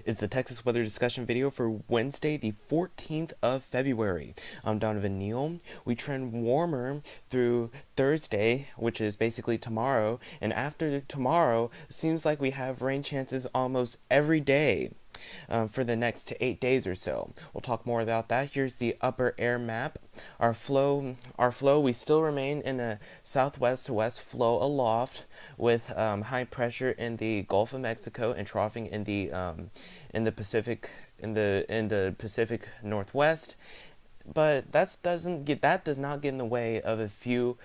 is the Texas weather discussion video for Wednesday, the 14th of February. I'm Donovan Neal. We trend warmer through Thursday, which is basically tomorrow, and after tomorrow, it seems like we have rain chances almost every day. For the next 8 days or so. We'll talk more about that. Here's the upper air map. Our flow, we still remain in a southwest to west flow aloft with high pressure in the Gulf of Mexico and troughing in the Pacific in the Pacific Northwest. But that does not get in the way of a few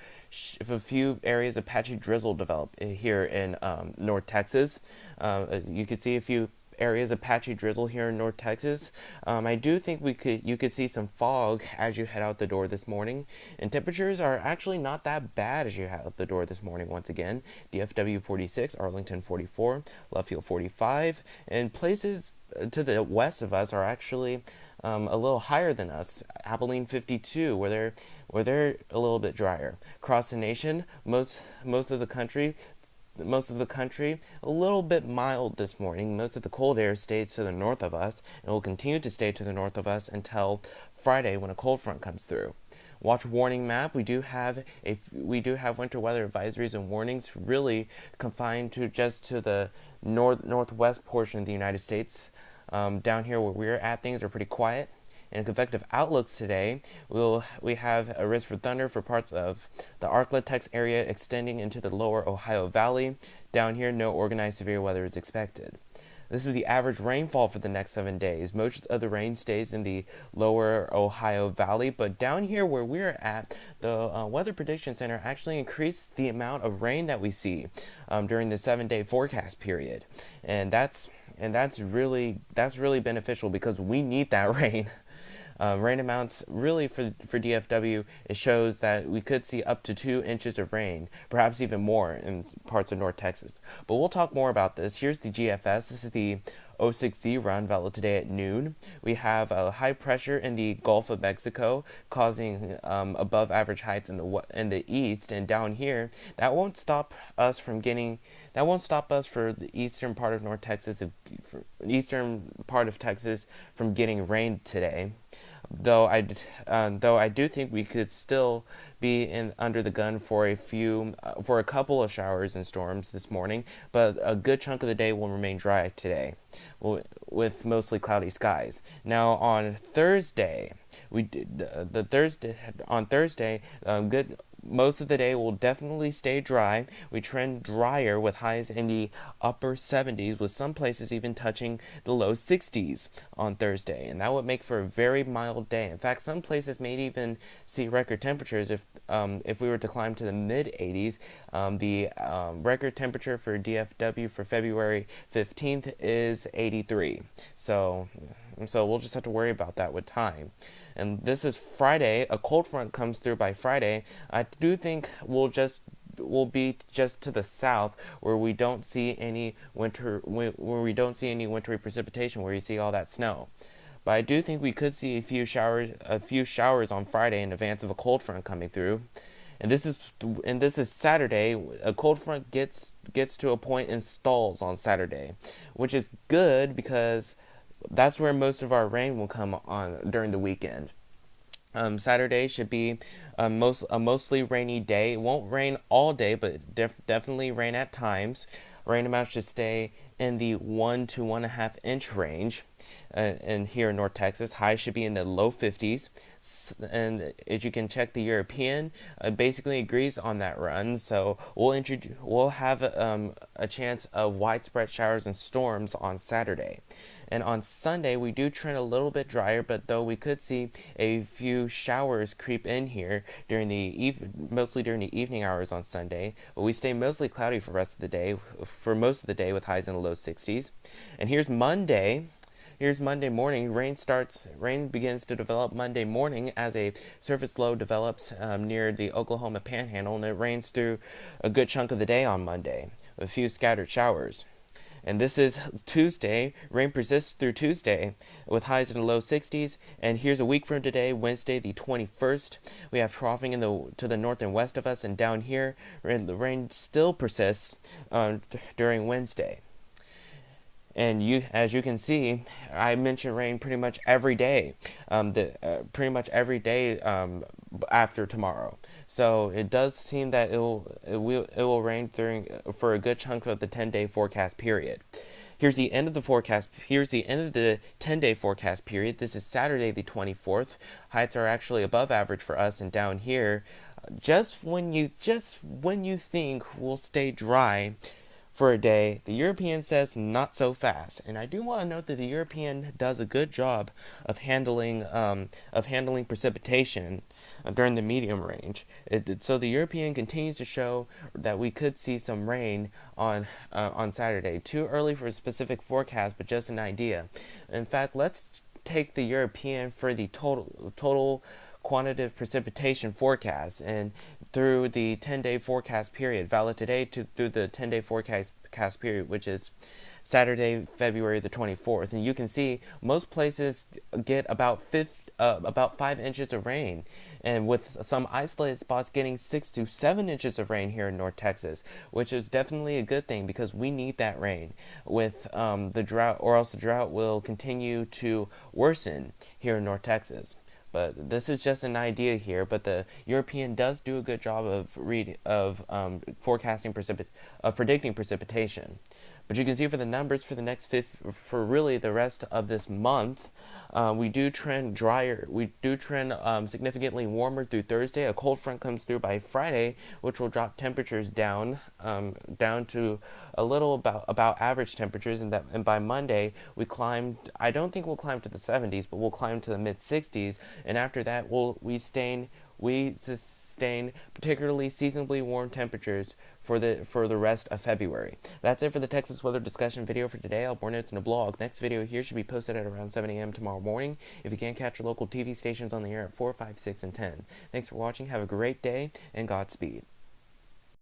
areas of patchy drizzle develop here in North Texas. You could see a few areas of patchy drizzle here in North Texas. I do think you could see some fog as you head out the door this morning, and temperatures are actually not that bad as you head out the door this morning. Once again, DFW 46, Arlington 44, Love Field 45, and places to the west of us are actually a little higher than us. Abilene 52, where they're a little bit drier. Across the nation, most of the country, a little bit mild this morning. Most of the cold air stays to the north of us and will continue to stay to the north of us until Friday when a cold front comes through. Watch warning map. We do have winter weather advisories and warnings really confined to the northwest portion of the United States. Down here where we're at, things are pretty quiet. In convective outlooks today, we have a risk for thunder for parts of the Arklatex area extending into the lower Ohio Valley. Down here, no organized severe weather is expected. This is the average rainfall for the next 7 days. Most of the rain stays in the lower Ohio Valley, but down here where we're at, the Weather Prediction Center actually increased the amount of rain that we see during the 7-day forecast period, and that's really beneficial because we need that rain. Rain amounts really for DFW, it shows that we could see up to 2 inches of rain, perhaps even more in parts of North Texas. But we'll talk more about this. Here's the GFS. This is the 06Z run valid today at noon. We have a high pressure in the Gulf of Mexico causing above average heights in the east, and down here that won't stop us for the eastern part of North Texas, eastern part of Texas from getting rain today. Though I do think we could still be under the gun for a couple of showers and storms this morning, but a good chunk of the day will remain dry today, with mostly cloudy skies. Now on Thursday, good. Most of the day will definitely stay dry. We trend drier with highs in the upper 70s, with some places even touching the low 60s on Thursday, and that would make for a very mild day. In fact, some places may even see record temperatures if we were to climb to the mid 80s. The record temperature for DFW for February 15th is 83. So we'll just have to worry about that with time. And this is Friday. A cold front comes through by Friday. I do think we'll be just to the south where we don't see any wintry precipitation, where you see all that snow. But I do think we could see a few showers on Friday in advance of a cold front coming through. And this is Saturday. A cold front gets to a point and stalls on Saturday, which is good because that's where most of our rain will come on during the weekend. Saturday should be a mostly rainy day. It won't rain all day, but definitely rain at times. Rain amounts should stay in the 1 to 1.5 inch range. And here in North Texas, highs should be in the low 50s. And as you can check, the European basically agrees on that run. So we'll have a chance of widespread showers and storms on Saturday. And on Sunday, we do trend a little bit drier, but though we could see a few showers creep in here mostly during the evening hours on Sunday, but we stay mostly cloudy for most of the day with highs in the low 60s. And here's Monday. Here's Monday morning. Rain begins to develop Monday morning as a surface low develops near the Oklahoma Panhandle, and it rains through a good chunk of the day on Monday, with a few scattered showers. And this is Tuesday. Rain persists through Tuesday with highs in the low 60s. And here's a week from today, Wednesday, the 21st. We have troughing to the north and west of us, and down here, the rain still persists during Wednesday. And as you can see, I mention rain pretty much every day, pretty much every day after tomorrow. So it does seem that it will rain for a good chunk of the 10-day forecast period. Here's the end of the forecast. Here's the end of the 10-day forecast period. This is Saturday the 24th. Heights are actually above average for us, and down here, just when you think we'll stay dry for a day, the European says not so fast. And I do want to note that the European does a good job of handling precipitation during the medium range. So the European continues to show that we could see some rain on Saturday. Too early for a specific forecast, but just an idea. In fact, let's take the European for the total quantitative precipitation forecast, and through the 10-day forecast period, valid today through the 10-day forecast period, which is Saturday, February the 24th. And you can see most places get about 5 inches of rain, and with some isolated spots getting 6 to 7 inches of rain here in North Texas, which is definitely a good thing because we need that rain with the drought, or else the drought will continue to worsen here in North Texas. But this is just an idea here. But the European does do a good job of forecasting predicting precipitation. But you can see for the numbers for the next for really the rest of this month, we do trend drier. We do trend significantly warmer through Thursday. A cold front comes through by Friday, which will drop temperatures down to a little about average temperatures, and by Monday we climb. I don't think we'll climb to the 70s, but we'll climb to the mid 60s, and after that we sustain particularly seasonably warm temperatures for the rest of February. That's it for the Texas weather discussion video for today. I'll more notes in a blog. Next video here should be posted at around 7 a.m. tomorrow morning. If you can't catch your local TV stations on the air at 4, 5, 6, and 10. Thanks for watching. Have a great day, and Godspeed.